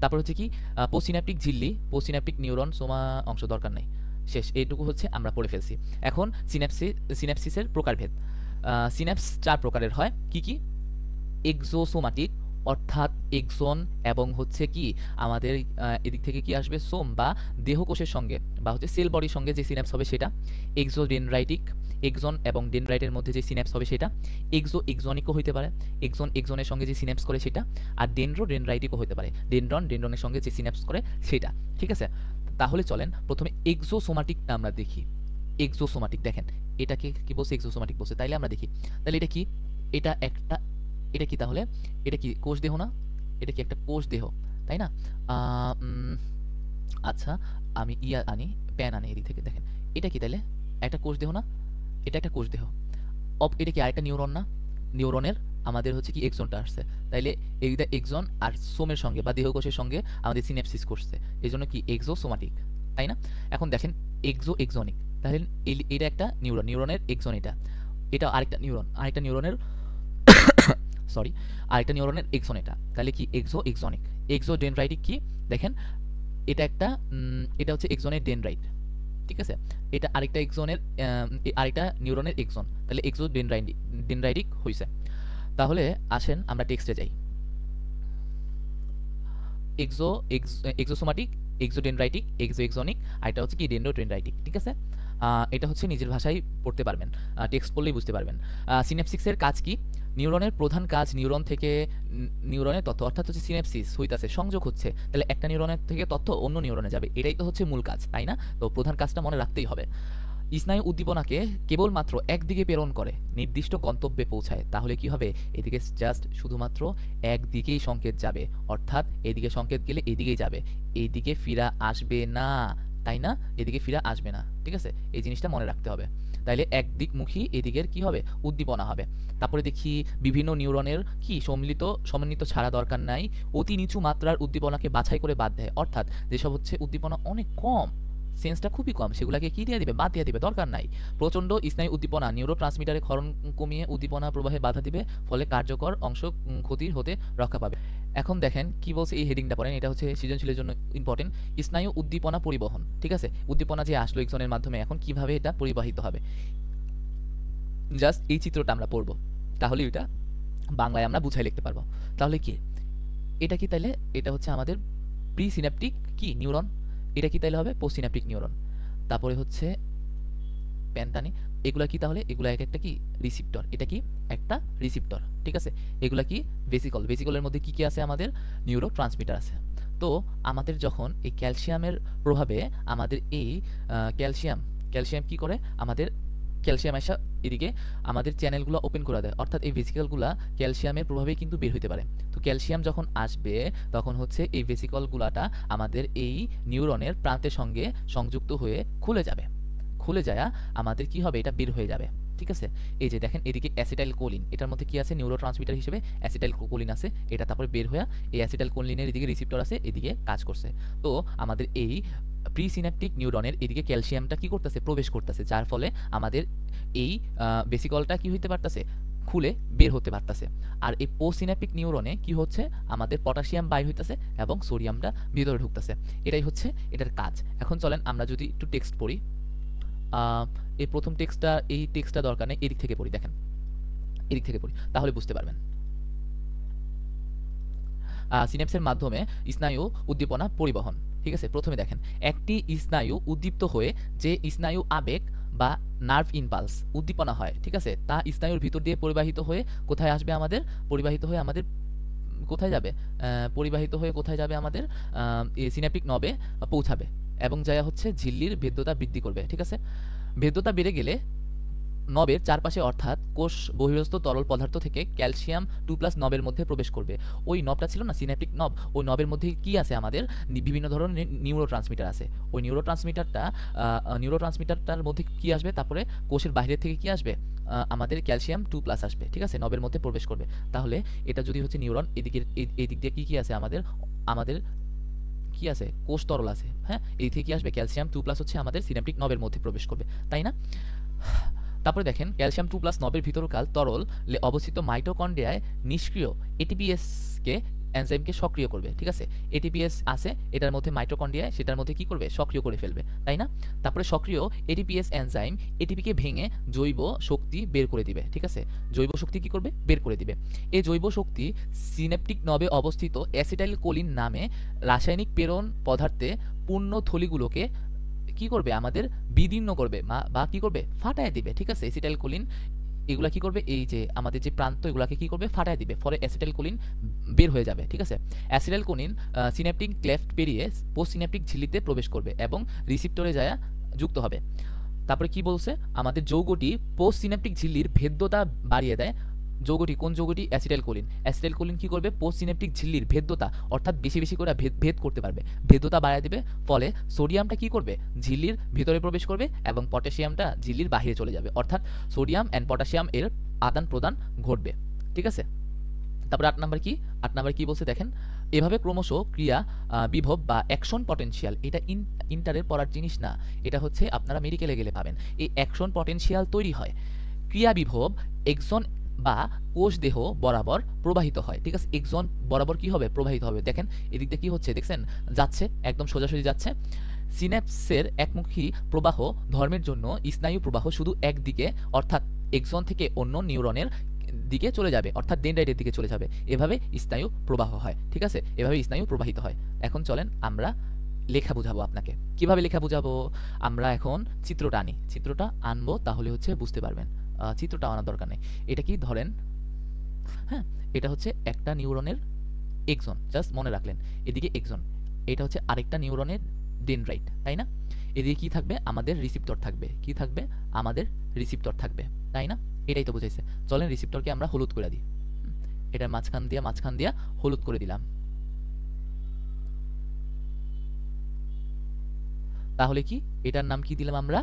Speaker 1: তারপর হচ্ছে কি পোস্টসিন্যাপটিক ঝিল্লি, পোস্টসিন্যাপটিক নিউরন সোমা অংশ দরকার নাই, শেষ, এইটুকু হচ্ছে আমরা পড়ে ফেলছি। এখন সিন্যাপসিসের প্রকারভেদ। সিন্যাপস 4 প্রকারের হয়, কি কি, এক্সোসোমাটিক, অর্থাৎ এক্সন এবং হচ্ছে কি আমাদের এদিক থেকে কি আসবে, সোম বা দেহকোষের সঙ্গে বা হচ্ছে সেল বডির সঙ্গে যে সিন্যাপস হবে সেটা। এক্সোডেনড্রাইটিক, এক্সন এবং ডেনড্রাইটের মধ্যে যে সিন্যাপস হবে সেটা। এক্সোনিকও হইতে পারে, এক্সনের সঙ্গে যে সিন্যাপস করে সেটা। আর ডেনড্রাইটিকও হইতে পারে, ডেনড্রনের সঙ্গে যে সিন্যাপস করে সেটা, ঠিক আছে। তাহলে চলেন প্রথমে এক্সোসোমাটিকটা আমরা দেখি। এক্সোসোমাটিক দেখেন, এটাকে কি বলছে, এক্সোসোমাটিক বলছে, তাইলে আমরা দেখি, তাহলে এটা কি, এটা কি তাহলে, এটা কি কোষ দেহ না, এটা কি একটা কোষ দেহ, তাই না। আচ্ছা আমি আনি, প্যান আনি এদিক থেকে, দেখেন এটা কি তাহলে একটা কোষ দেহ না, এটা একটা কোষ দেহ। এটা কি আরেকটা নিউরন না, নিউরনের আমাদের হচ্ছে কি এক্সনটা আসছে, তাইলে এইটা এক্সন আর সোমের সঙ্গে বা দেহকোষের সঙ্গে আমাদের সিন্যাপসিস করছে, এই জন্য কি এক্সোসোমাটিক, তাই না। এখন দেখেন এক্সোনিক, তাহলে এটা একটা নিউরনের এক্সন, এটা আরেকটা নিউরনের আরেকটা নিউরনের এক্সন, তাহলে কি এক্সোনিক। এক্সোডেনড্রাইটিক কি দেখেন, এটা হচ্ছে এক্সনের ডেনড্রাইট, ঠিক আছে, এটা আরেকটা আরেকটা নিউরনের এক্সন, তাহলে এক্সোডেনড্রাইটিক হইছে। তাহলে আসেন আমরা টেক্সটে যাই। এক্সোসোমাটিক, এক্সোডেনড্রাইটিক, এক্সোনিক, আর এটা হচ্ছে কি ডেনড্রোডেনড্রাইটিক, ঠিক আছে। এটা হচ্ছে নিজের ভাষায় পড়তে পারবেন, টেক্সট পড়লেই বুঝতে পারবেন। সিন্যাপসিসের কাজ কি, নিউরনের প্রধান কাজ নিউরন থেকে নিউরনের তথ্য, অর্থাৎ হচ্ছে সিন্যাপসিস হইতাছে, সংযোগ হচ্ছে, তাহলে একটা নিউরনের থেকে তথ্য অন্য নিউরনে যাবে, এটাই তো হচ্ছে মূল কাজ, তাই না। তো প্রধান কাজটা মনে রাখতেই হবে। স্নায়ু উদ্দীপনাকে কেবলমাত্র একদিকে প্রেরণ করে নির্দিষ্ট গন্তব্যে পৌঁছায়, তাহলে কি হবে, এদিকে জাস্ট শুধুমাত্র একদিকেই সংকেত যাবে, অর্থাৎ এদিকে সংকেত গেলে এদিকেই যাবে, এইদিকে ফিরা আসবে না, তাই না? এদিকে ফিরে আসবে না, ঠিক আছে? এই জিনিসটা মনে রাখতে হবে। তাইলে একদিকমুখী এদিকের কি হবে? উদ্দীপনা হবে। তারপরে দেখি বিভিন্ন নিউরনের কি সমন্বিত ছাড়া দরকার নাই, অতি নিচু মাত্রার উদ্দীপনাকে বাছাই করে বাদ দেয়। অর্থাৎ যেসব হচ্ছে উদ্দীপনা অনেক কম, সেন্সটা খুবই কম, সেগুলাকে কি দিয়ে দিবে? বাদ দিয়ে দিবে, দরকার নাই। প্রচণ্ড স্নায়ু উদ্দীপনা নিউরোট্রান্সমিটারে ক্ষরণ কমিয়ে উদ্দীপনা প্রবাহে বাধা দিবে, ফলে কার্যকর অংশ ক্ষতির হতে রক্ষা পাবে। এখন দেখেন কি বলছে, এই হেডিংটা পড়েন, এটা হচ্ছে সৃজনশীলের জন্য ইম্পর্টেন্ট। স্নায়ু উদ্দীপনা পরিবহন, ঠিক আছে? উদ্দীপনা যে আসলো এক্সনের মাধ্যমে, এখন কিভাবে এটা পরিবাহিত হবে, জাস্ট এই চিত্রটা আমরা পড়বো, তাহলে এটা বাংলায় আমরা বুঝাই লিখতে পারবো। তাহলে কি এটা কি? তাইলে এটা হচ্ছে আমাদের প্রি সিন্যাপটিক কি নিউরন, এটা কি তাইলে হবে পোস্ট সিন্যাপটিক নিউরন। তারপরে হচ্ছে প্যানটানি, এগুলা কি? তাহলে এগুলা এক একটা কি রিসিপ্টর, এটা কি একটা রিসিপ্টর, ঠিক আছে? এগুলা কি ভেসিকলের মধ্যে কি কি আছে? আমাদের নিউরো ট্রান্সমিটার আছে। তো আমাদের যখন এই ক্যালসিয়ামের প্রভাবে আমাদের এই ক্যালসিয়াম কি করে? আমাদের ক্যালসিয়াম আসা এদিকে আমাদের চ্যানেলগুলো ওপেন করে দেয়, অর্থাৎ এই ভেসিকলগুলা ক্যালসিয়ামের প্রভাবেই কিন্তু বের হইতে পারে। তো ক্যালসিয়াম যখন আসবে তখন হচ্ছে এই ভেসিকলগুলাটা আমাদের এই নিউরনের প্রান্তের সঙ্গে সংযুক্ত হয়ে খুলে যাবে, খুলে যায় আমাদের কি হবে? এটা বের হয়ে যাবে, ঠিক আছে? এই যে দেখেন এদিকে অ্যাসিটাইল কোলিন, এটার মধ্যে কি আছে? নিউরো ট্রান্সমিটার হিসেবে অ্যাসিটাইল কোলিন আছে, এটা তারপরে বের হয়ে এই অ্যাসিটাইল কোলিনের এদিকে রিসিপ্টর আছে, এদিকে কাজ করছে। তো আমাদের এই প্রিসিন্যাপটিক নিউরনের এদিকে ক্যালসিয়ামটা কি করতেছে? প্রবেশ করতেছে, যার ফলে আমাদের এই ভেসিকলটা কি হইতে পারতেছে? খুলে বের হতে পারতেছে। আর এই পোস্টসিন্যাপটিক নিউরনে কি হচ্ছে? আমাদের পটাশিয়াম বাইর হইতেছে এবং সোডিয়ামটা ভিতরে ঢুকতেছে, এটাই হচ্ছে এটার কাজ। এখন চলেন আমরা যদি একটু টেক্সট পড়ি। এই প্রথম টেক্সটটা, এই টেক্সটটা দরকার নেই, এদিক থেকে পড়ি, দেখেন এদিক থেকে পড়ি, তাহলে বুঝতে পারবেন। সিনাপসের মাধ্যমে স্নায়ু উদ্দীপনা পরিবহন, ঠিক আছে? প্রথমে দেখেন একটি স্নায়ু উদ্দীপ্ত হয়ে যে স্নায়ু আবেগ বা নার্ভ ইম্পালস উদ্দীপনা হয়, ঠিক আছে? তা স্নায়ুর ভিতর দিয়ে পরিবাহিত হয়ে কোথায় আসবে? আমাদের পরিবাহিত হয়ে আমাদের কোথায় যাবে? পরিবাহিত হয়ে কোথায় যাবে? আমাদের সিনাপটিক নবে পৌঁছাবে এবং যা হচ্ছে ঝিল্লির ভেদ্যতা বৃদ্ধি করবে, ঠিক আছে? ভেদ্যতা বেড়ে গেলে নবের চারপাশে অর্থাৎ কোষ বহিরস্থ তরল পদার্থ থেকে ক্যালসিয়াম 2+ নবের মধ্যে প্রবেশ করবে। ওই নবটা ছিল না সিন্যাপটিক নব, ওই নবের মধ্যে কি আছে? আমাদের বিভিন্ন ধরনের নিউরো ট্রান্সমিটার আছে। ওই নিউরো ট্রান্সমিটারটার মধ্যে কি আসবে? তারপরে কোষের বাইরে থেকে কি আসবে? আমাদের ক্যালসিয়াম 2+ আসবে, ঠিক আছে? নবের মধ্যে প্রবেশ করবে। তাহলে এটা যদি হচ্ছে নিউরন, এদিকে এই দিক দিয়ে কি আছে? আমাদের কি আছে? কোষ তরল আছে, হ্যাঁ? এই থেকে কি আসবে? ক্যালসিয়াম 2+ হচ্ছে আমাদের সিন্যাপটিক নবের মধ্যে প্রবেশ করবে, তাই না? তারপরে দেখেন ক্যালসিয়াম 2+ নবের ভিতরকাল তরল অবস্থিত মাইটোকন্ড্রিয়ায় নিষ্ক্রিয় এটিপিএসকে এনজাইমকে সক্রিয় করবে, ঠিক আছে? এটিপিএস আছে এটার মধ্যে মাইটোকন্ড্রিয়ায়, সেটার মধ্যে কি করবে? সক্রিয় করে ফেলবে, তাই না? তারপরে সক্রিয় এটিপিএস এনজাইম এটিপিকে ভেঙে জৈব শক্তি বের করে দিবে, ঠিক আছে? জৈব শক্তি কি করবে? বের করে দিবে। এই জৈব শক্তি সিনেপটিক নবে অবস্থিত অ্যাসিটাইল কোলিন নামে রাসায়নিক প্রেরণ পদার্থে পূর্ণ থলিগুলোকে কি করবে? আমাদের বিদীর্ণ করবে বা কি করবে? ফাটায় দিবে, ঠিক আছে? অ্যাসিটাইল কোলিন এগুলা কি করবে? এই যে আমাদের যে প্রান্ত, এগুলাকে কি করবে? ফাটায় দিবে, ফলে অ্যাসিটাইল কোলিন বের হয়ে যাবে, ঠিক আছে? অ্যাসিটাইল কোলিন সিন্যাপটিক ক্লেফট পেরিয়ে পোস্ট সিন্যাপটিক ঝিল্লিতে প্রবেশ করবে এবং রিসিপ্টরে যায় যুক্ত হবে। তারপরে কি বলছে? আমাদের যৌগটি পোস্ট সিন্যাপটিক ঝিল্লির ভেদ্যতা বাড়িয়ে দেয়। যৌগটি, কোন যৌগটি? Acetylcholine. অ্যাসিটাইল কোলিন কি করবে? পোস্ট সিন্যাপটিক ঝিল্লির ভেদ্যতা, অর্থাৎ বেশি বেশি করে ভেদ করতে পারবে, ভেদ্যতা বাড়িয়ে দেবে। ফলে সোডিয়ামটা কি করবে? ঝিল্লির ভিতরে প্রবেশ করবে এবং পটাশিয়ামটা ঝিল্লির বাহিরে চলে যাবে, অর্থাৎ সোডিয়াম অ্যান্ড পটাশিয়াম এর আদান প্রদান ঘটবে, ঠিক আছে? তারপরে 8 নাম্বার কি? 8 নাম্বার কি বলছে দেখেন, এভাবে ক্রমশ ক্রিয়া বিভব বা অ্যাকশন পটেনশিয়াল, এটা ইন্টারের পড়ার জিনিস না, এটা হচ্ছে আপনারা মেডিকেলে গেলে পাবেন। এই অ্যাকশন পটেনশিয়াল তৈরি হয়, ক্রিয়া বিভব এক্সন বা কোষ দেহ বরাবর প্রবাহিত হয়, ঠিক আছে? এক্সন বরাবর কি হবে? প্রবাহিত হবে। দেখেন এদিক দিয়ে কি হচ্ছে? দেখছেন যাচ্ছে, একদম সোজাসুজি যাচ্ছে। সিন্যাপসের একমুখী প্রবাহ ধর্মের জন্য স্নায়ু প্রবাহ শুধু একদিকে, অর্থাৎ এক্সন থেকে অন্য নিউরনের দিকে চলে যাবে, অর্থাৎ ডেনড্রাইটের দিকে চলে যাবে। এভাবে স্নায়ু প্রবাহ হয়, ঠিক আছে? এভাবে স্নায়ু প্রবাহিত হয়। এখন চলেন আমরা লেখা বুঝাবো আপনাকে। কিভাবে লেখা বুঝাবো? আমরা এখন চিত্রটা আনি, চিত্রটা আনবো, তাহলে হচ্ছে বুঝতে পারবেন। চিত্রটা আনার দরকার নেই। এটা কি? ধরেন, হ্যাঁ, এটা হচ্ছে একটা নিউরনের এক্সন, জাস্ট মনে রাখলেন, এদিকে এক্সন, এটা হচ্ছে আরেকটা নিউরনের ডেনড্রাইট, তাই না? এদিকে কি থাকবে? আমাদের রিসিপ্টর থাকবে। কি থাকবে? আমাদের রিসিপ্টর থাকবে, তাই না? এটাই তো বুঝাইছে। চলেন রিসিপ্টরকে আমরা হলুদ করে দিই, এটা মাঝখান দিয়া হলুদ করে দিলাম। তাহলে কি এটার নাম কি দিলাম আমরা?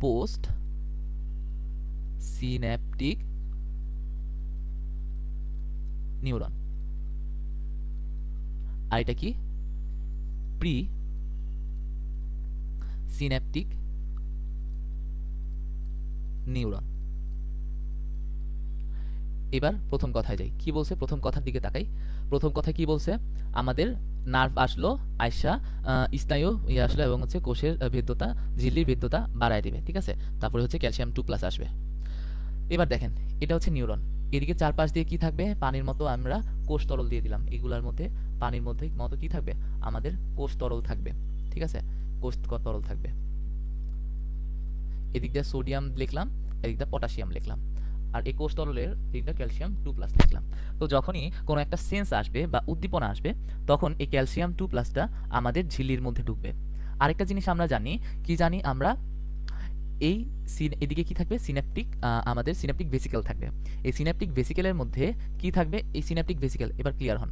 Speaker 1: Post synaptic neuron. আর এটা কি? Pre Synaptic neuron. এবার প্রথম কথায় যাই, কি বলছে? প্রথম কথার দিকে তাকাই। প্রথম কথা কি বলছে? আমাদের নার্ভ আসলো, আয়সা স্নায়ু আসলো এবং হচ্ছে কোষের ভেদ্যতা, ঝিল্লির ভেদ্যতা বাড়ায় দিবে, ঠিক আছে? তারপরে হচ্ছে ক্যালসিয়াম 2+ আসবে। এবার দেখেন, এটা হচ্ছে নিউরন। এদিকে চারপাশ দিয়ে কি থাকবে? পানির মতো আমরা কোষ তরল দিয়ে দিলাম। এগুলার মধ্যে পানির মধ্যে মতো কি থাকবে? আমাদের কোষ তরল থাকবে, ঠিক আছে? কোষ তরল থাকবে। এদিক দিয়ে সোডিয়াম লিখলাম, এদিক দিয়ে পটাশিয়াম লিখলাম, আর এই কোষ তরলের দিকটা ক্যালসিয়াম 2+ লিখলাম। তো যখনই কোনো একটা সেন্স আসবে বা উদ্দীপনা আসবে, তখন এই ক্যালসিয়াম 2+টা আমাদের ঝিল্লির মধ্যে ঢুকবে। আরেকটা জিনিস আমরা জানি, কি জানি আমরা? এই এদিকে কি থাকবে? সিন্যাপটিক, আমাদের সিন্যাপটিক ভেসিকেল থাকবে। এই সিন্যাপটিক ভেসিকেলের মধ্যে কি থাকবে? এই সিন্যাপটিক ভেসিকেল, এবার ক্লিয়ার হন,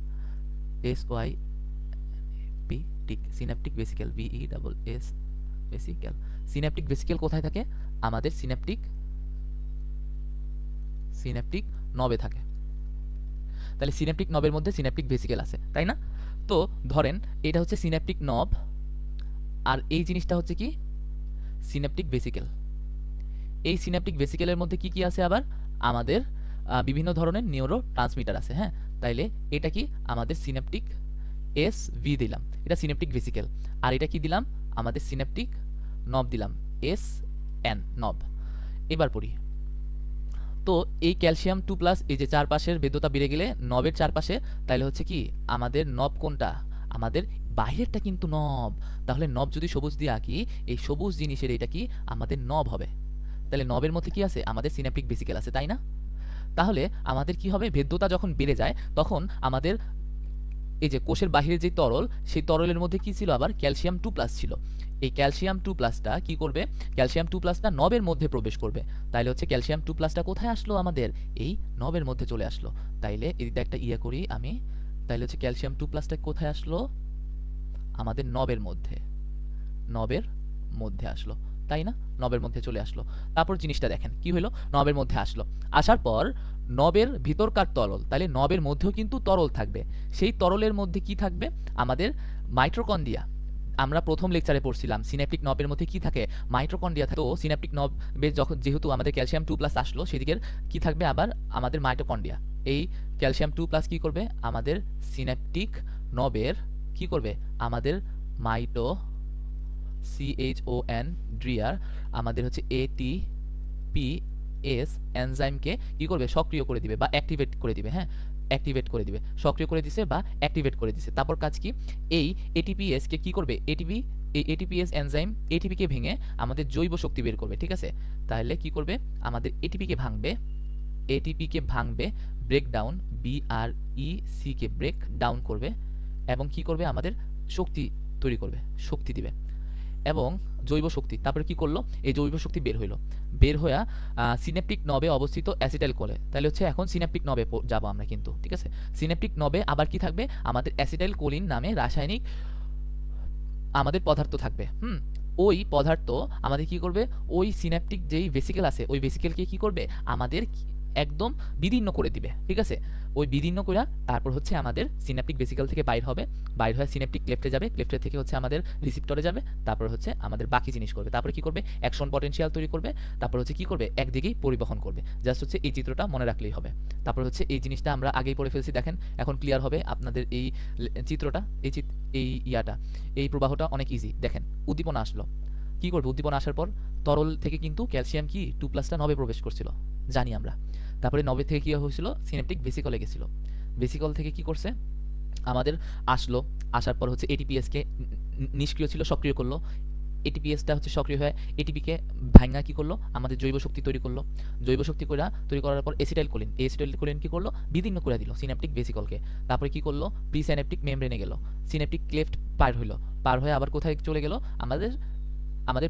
Speaker 1: SYP tick, Synaptic vesicle, VESS vesicle. Synaptic vesicle কোথায় থাকে? আমাদের সিন্যাপটিক নবে থাকে। তাহলে সিন্যাপটিক নবের মধ্যে সিন্যাপটিক ভেসিকেল আছে, তাই না? তো ধরেন এটা হচ্ছে সিন্যাপটিক নব, আর এই জিনিসটা হচ্ছে কি? Synaptic vesicle. এই সিন্যাপটিক ভেসিকেলের মধ্যে কি কি আছে আবার? আমাদের বিভিন্ন ধরনের নিউরো ট্রান্সমিটার আছে, হ্যাঁ? তাইলে এটা কি? আমাদের সিন্যাপটিক SV দিলাম, এটা সিন্যাপটিক ভেসিকেল। আর এটা কি দিলাম? আমাদের সিন্যাপটিক নব দিলাম, SN নব। এবার পড়ি। তো এই ক্যালসিয়াম 2+, এই যে চারপাশের ভেদ্যতা বেড়ে গেলে নবের চারপাশে, তাহলে হচ্ছে কি? আমাদের নব কোনটা? আমাদের বাইরেরটা কিন্তু নব। তাহলে নব যদি সবুজ দিয়ে আঁকি, এই সবুজ জিনিসের এটা কি? আমাদের নব হবে। তাহলে নবের মধ্যে কি আছে? আমাদের সিন্যাপটিক ভেসিকেল আছে, তাই না? তাহলে আমাদের কি হবে? ভেদ্যতা যখন বেড়ে যায়, তখন আমাদের এই যে কোষের বাহিরে যে তরল, সেই তরলের মধ্যে কি ছিল? আবার ক্যালসিয়াম 2+ ছিল। এই ক্যালসিয়াম 2+টা কি করবে? ক্যালসিয়াম 2+টা নবের মধ্যে প্রবেশ করবে। তাইলে হচ্ছে ক্যালসিয়াম 2+টা কোথায় আসলো? আমাদের এই নবের মধ্যে চলে আসলো। তাইলে এদিকে একটা করি আমি, তাইলে হচ্ছে ক্যালসিয়াম 2+টা কোথায় আসলো? আমাদের নবের মধ্যে, নবের মধ্যে আসলো, তাই না? নবের মধ্যে চলে আসলো। তারপর জিনিসটা দেখেন কি হলো? নবের মধ্যে আসলো, আসার পর নবের ভিতরকার তরল, তাহলে নবের মধ্যেও কিন্তু তরল থাকবে। সেই তরলের মধ্যে কি থাকবে? আমাদের মাইটোকন্ড্রিয়া। আমরা প্রথম লেকচারে পড়ছিলাম সিন্যাপটিক নবের মধ্যে কি থাকে? মাইটোকন্ড্রিয়া থাকে। তো সিন্যাপটিক নবে যখন যেহেতু আমাদের ক্যালসিয়াম 2+ আসলো, সেদিকের কি থাকবে? আবার আমাদের মাইটোকন্ড্রিয়া। এই ক্যালসিয়াম 2+ কি করবে? আমাদের সিন্যাপটিক নবের কি করবে? আমাদের CHON ড্রিয়ার, আমাদের হচ্ছে ATPase এনজাইমকে কি করবে? সক্রিয় করে দিবে বা অ্যাক্টিভেট করে দিবে, হ্যাঁ? অ্যাক্টিভেট করে দিবে, সক্রিয় করে দিছে বা অ্যাক্টিভেট করে দিছে। তারপর কাজ কি? এই ATPase কে কি করবে? এই ATPase এনজাইম ATP কে ভেঙে আমাদের জৈব শক্তি বের করবে, ঠিক আছে? তাহলে কি করবে? আমাদের ATP কে ভাঙবে, ব্রেক ডাউন, BREC কে ব্রেক ডাউন করবে, এবং কি করবে? আমাদের শক্তি তৈরি করবে, শক্তি দিবে, এবং জৈব শক্তি। তারপরে কি করলো? এই জৈব শক্তি বের হয়ে সিন্যাপটিক নবে অবস্থিত অ্যাসিটাইল কোলে। তাহলে হচ্ছে এখন সিন্যাপটিক নবে যাব আমরা কিন্তু, ঠিক আছে? সিন্যাপটিক নবে আবার কি থাকবে? আমাদের অ্যাসিটাইল কোলিন নামে রাসায়নিক আমাদের পদার্থ থাকবে। ওই পদার্থ আমাদের কি করবে? ওই সিন্যাপটিক যেই ভেসিকেল আছে, ওই ভেসিকেলকে কি করবে? আমাদের একদম বিদীর্ণ করে দিবে, ঠিক আছে? ওই বিদীর্ণ করে তারপর হচ্ছে আমাদের সিন্যাপটিক ভেসিকেল থেকে বাইর হবে, বাইর হয়ে সিন্যাপটিক ক্লেফটে যাবে, ক্লেফটে থেকে হচ্ছে আমাদের রিসিপ্টরে যাবে, তারপর হচ্ছে আমাদের বাকি জিনিস করবে। তারপরে কি করবে? অ্যাকশন পটেনশিয়াল তৈরি করবে, তারপর হচ্ছে কি করবে? একদিকেই পরিবহন করবে। জাস্ট হচ্ছে এই চিত্রটা মনে রাখলেই হবে। তারপর হচ্ছে এই জিনিসটা আমরা আগেই পড়ে ফেলছি, দেখেন এখন ক্লিয়ার হবে আপনাদের এই চিত্রটা, এই প্রবাহটা অনেক ইজি। দেখেন উদ্দীপনা আসলো, কি করবে? উদ্দীপনা আসার পর তরল থেকে কিন্তু ক্যালসিয়াম কি 2+টা নবে প্রবেশ করছিল, জানি আমরা। তারপরে নবে থেকে কি হয়েছিল? সিন্যাপটিক ভেসিকলে গেছিল। ভেসিকল থেকে কি করছে? আমাদের আসলো, আসার পর হচ্ছে ATPase কে নিষ্ক্রিয় ছিল, সক্রিয় করলো। ATPaseটা হচ্ছে সক্রিয় হয়ে ATP কে ভাঙা কি করলো? আমাদের জৈব শক্তি তৈরি করলো। জৈব শক্তি তৈরি করার পর অ্যাসিটাইল কোলিন কি করলো? বিদীর্ণ করে দিল সিন্যাপটিক ভেসিকলকে। তারপরে কি করলো? প্রিসাইন্যাপটিক মেমব্রেনে গেল, সিন্যাপটিক ক্লেফট পার হয়ে আবার কোথায় চলে গেল? আমাদের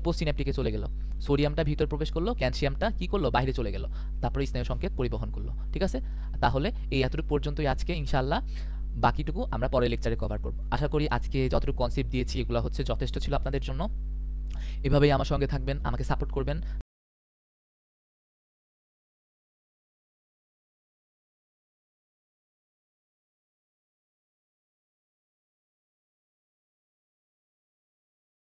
Speaker 1: পোস্টসিন্যাপটিকে চলে গেল। সোডিয়ামটা ভিতর প্রবেশ করলো, ক্যালসিয়ামটা কি করলো? বাইরে চলে গেল। তারপরে স্নায়ু সংকেত পরিবহন করলো, ঠিক আছে? তাহলে এই এতটুকু পর্যন্তই আজকে, ইনশাআল্লাহ বাকিটুকু আমরা পরের লেকচারে কভার করব। আশা করি আজকে যতটুকু কনসেপ্ট দিয়েছি এগুলো হচ্ছে যথেষ্ট ছিল আপনাদের জন্য। এভাবেই আমার সঙ্গে থাকবেন, আমাকে সাপোর্ট করবেন।